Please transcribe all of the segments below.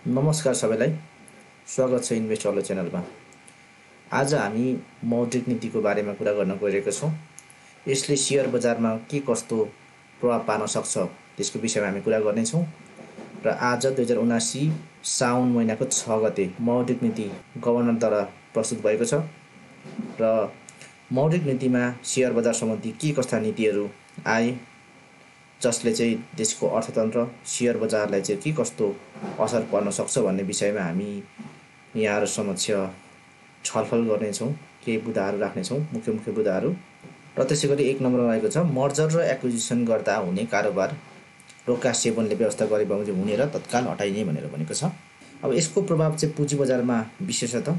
नमस्कार सबैलाई, स्वागत छ इन्भेस्टरले च्यानलमा। आज हामी मौद्रिक नीतिको बारेमा कुरा गर्न गइरहेका छौँ। यसले शेयर बजारमा के कस्तो प्रभाव पार्न सक्छ त्यसको विषयमा हामी कुरा गर्नेछौँ। र आज 2079 साउन महिनाको 6 गते मौद्रिक नीति गभर्नरद्वारा प्रस्तुत भएको छ र मौद्रिक नीतिमा शेयर बजार सम्बन्धी के कस्ता नीतिहरू आए जसले चाहिँ देशको अर्थतन्त्र शेयर बजारलाई चाहिँ के कस्तो असर पर्न सक्छ भन्ने विषयमा हामी यहाँहरु समक्ष छलफल गर्नेछौँ। केही बुदाहरू राख्नेछौँ, मुख्य बुदाहरू। र त्यसैगरी 1 नम्बरमा रहेको छ मर्जर र एक्विजिसन गर्दा हुने कारोबार रोका सेवनले व्यवस्था गरे बमोजिम हुने र तत्काल हटाइने भनेर भनेको छ। अब यसको प्रभाव चाहिँ पुँजी बजारमा विशेषतः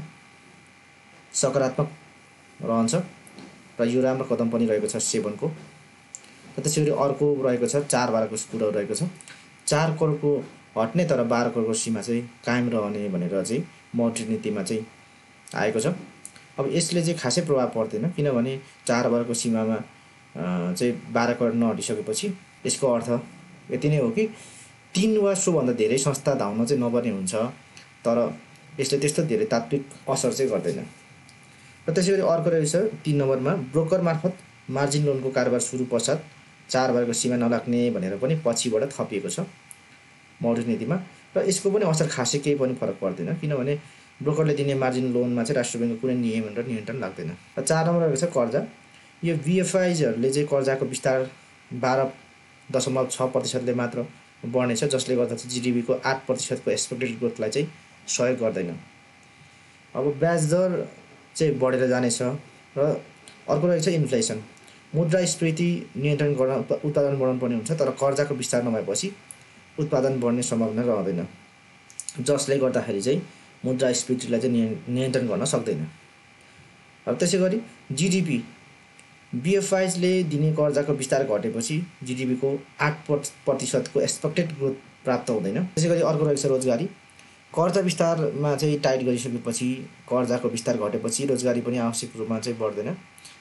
सकारात्मक रहन्छ र यो राम्रो कदम पनि रहेको छ सेवनको। र त्यसैगरी अर्को रहेको छ 4 12 को कुरा रहेको छ। 4 करोडको हट्ने तर 12 करोडको सीमा चाहिँ कायम रहने भनेर चाहिँ मौद्रिक नीतिमा चाहिँ आएको छ। अब यसले चाहिँ खासै प्रभाव पर्दैन किनभने 4 12 को सीमामा चाहिँ 12 करोड नहटिसकेपछि यसको अर्थ यति नै हो कि 3 वा सोभन्दा धेरै संस्था धाउन चाहिँ नपर्ने हुन्छ, तर यसले त्यस्तो धेरै तात्विक असर चाहिँ गर्दैन। र त्यसैगरी अर्को रहेछ 3 नम्बरमा ब्रोकर मार्फत मार्जिन लोनको कारोबार सुरु पश्चात 4 12 को सीमा नलाग्ने भनेर पनि पछिबाट थपिएको छ मौद्रिक नीतिमा। र यसको पनि असर खासै केही पनि फरक पर्दैन किनभने ब्रोकरले दिने मार्जिन लोनमा चाहिँ राष्ट्र बैंकको कुनै नियम र नियन्त्रण लाग्दैन। र 4 नम्बर रहेको छ कर्जा। यो VFIजहरूले चाहिँ कर्जाको विस्तार 12.6% ले मात्र बढ्नेछ, जसले गर्दा चाहिँ GDP को 8% को एक्सपेक्टेड ग्रोथलाई चाहिँ सहयोग गर्दैन। अब ब्याज दर चाहिँ बढेर जानेछ। र अर्को रहेको छ इन्फ्लेसन। मुद्रास्फीति नियन्त्रण गर्न उत्पादन बढाउनु पर्ने हुन्छ, तर कर्जाको विस्तार नभएपछि उत्पादन बढ्ने सम्भावना रहँदैन, जसले गर्दाखेरि चाहिँ मुद्रास्फीतिलाई चाहिँ नियन्त्रण गर्न सक्दैन। अब त्यसैगरी GDP BFIजले दिने कर्जाको विस्तार घटेपछि GDP को 8% को एक्सपेक्टेड ग्रोथ प्राप्त हुँदैन। त्यसैगरी अर्को रहेको छ रोजगारी। कर्जा विस्तारमा चाहिँ टाइट गरिसकेपछि कर्जाको विस्तार घटेपछि रोजगारी पनि आवश्यक रूपमा चाहिँ बढ्दैन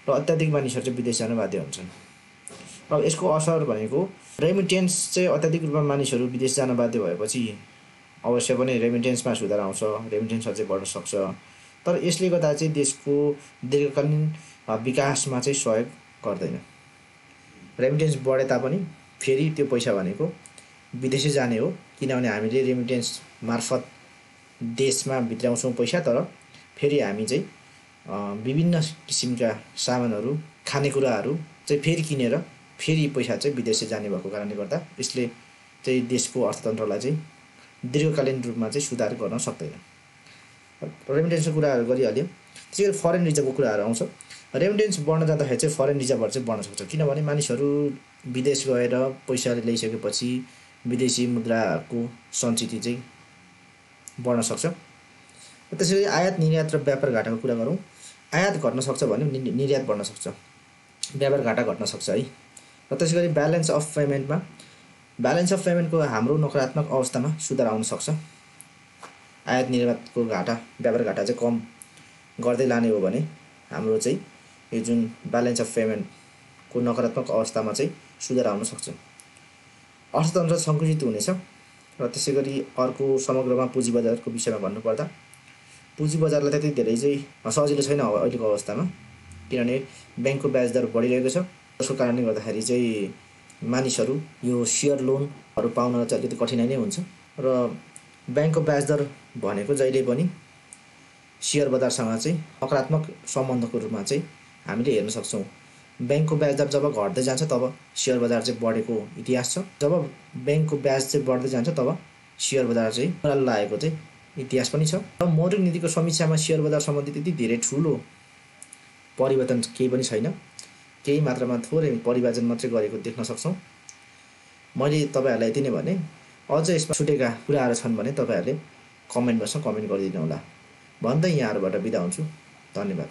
र अत्याधिक मानिसहरू चाहिँ विदेश जान बाध्य हुन्छन्। अब यसको असर भनेको रेमिटेन्स चाहिँ अत्याधिक रूपमा मानिसहरू विदेश जान बाध्य भएपछि अवश्य पनि रेमिटेन्समा सुधार आउँछ, रेमिटेन्स अझै बढ्न सक्छ, तर यसले गर्दा चाहिँ देशको दीर्घकालीन विकासमा चाहिँ सहयोग गर्दैन। रेमिटेन्स बढे तापनि फेरि त्यो पैसा भनेको विदेशै जाने हो किनभने हामीले रेमिटेन्स मार्फत देशमा भित्राउँछौँ पैसा, तर फेरि हामी चाहिँ विभिन्न किसिमका सामानहरू खानेकुराहरू चाहिँ फेरि किनेर फेरि पैसा चाहिँ विदेशै जाने भएको कारणले गर्दा यसले चाहिँ देशको अर्थतन्त्रलाई चाहिँ दीर्घकालीन रूपमा चाहिँ सुधार गर्न सक्दैन। रेमिटेन्सको कुराहरू गरिहाल्यो। त्यसैगरी फरेन रिजर्भको कुराहरू आउँछ। रेमिटेन्स बढ्न जाँदाखेरि चाहिँ फरेन रिजर्भहरू चाहिँ बढ्न सक्छ किनभने मानिसहरू विदेश गएर पैसा ल्याइसकेपछि विदेशी मुद्राको सञ्चिति चाहिँ बढ्न सक्छ। त्यसैगरी आयात निर्यात र व्यापार घाटाको कुरा गरौँ। आयात घट्न सक्छ भने निर्यात बढ्न सक्छ, व्यापार घाटा घट्न सक्छ है। र त्यसैगरी ब्यालेन्स अफ पेमेन्टको हाम्रो नकारात्मक अवस्थामा सुधार आउन सक्छ। आयात निर्यातको घाटा व्यापार घाटा चाहिँ कम गर्दै लाने हो भने हाम्रो चाहिँ यो जुन ब्यालेन्स अफ पेमेन्टको नकारात्मक अवस्थामा चाहिँ सुधार आउन सक्छ। अर्थतन्त्र सङ्कुचित हुनेछ। र त्यसैगरी अर्को समग्रमा पुँजी बजारको विषयमा भन्नुपर्दा पुँजी बजारलाई त्यति धेरै चाहिँ सजिलो छैन अहिलेको अवस्थामा किनभने ब्याङ्कको ब्याज दर बढिरहेको छ। त्यसको कारणले गर्दाखेरि चाहिँ मानिसहरू यो शेयर लोनहरू पाउन चाहिँ अलिकति कठिनाइ नै हुन्छ र ब्याङ्कको ब्याज दर भनेको जहिले पनि शेयर बजारसँग चाहिँ नकारात्मक सम्बन्धको रूपमा चाहिँ हामीले हेर्न सक्छौँ। ब्याङ्कको ब्याज दर जब घट्दै जान्छ तब शेयर बजार चाहिँ बढेको इतिहास छ, जब ब्याङ्कको ब्याज चाहिँ बढ्दै जान्छ तब शेयर बजार चाहिँ बढ्न लागेको चाहिँ इतिहास पनि छ। र मौद्रिक नीतिको समीक्षामा शेयर बजार सम्बन्धी त्यति धेरै ठुलो परिवर्तन केही पनि छैन, केही मात्रामा थोरै परिवर्तन मात्रै गरेको देख्न सक्छौँ। मैले तपाईहरुलाई यति नै भने, अझ यसमा छुटेका कुराहरू छन् भने तपाईहरुले कमेन्ट बक्समा कमेन्ट गरिदिनु होला भन्दै यहाँहरुबाट बिदा हुन्छु। धन्यवाद।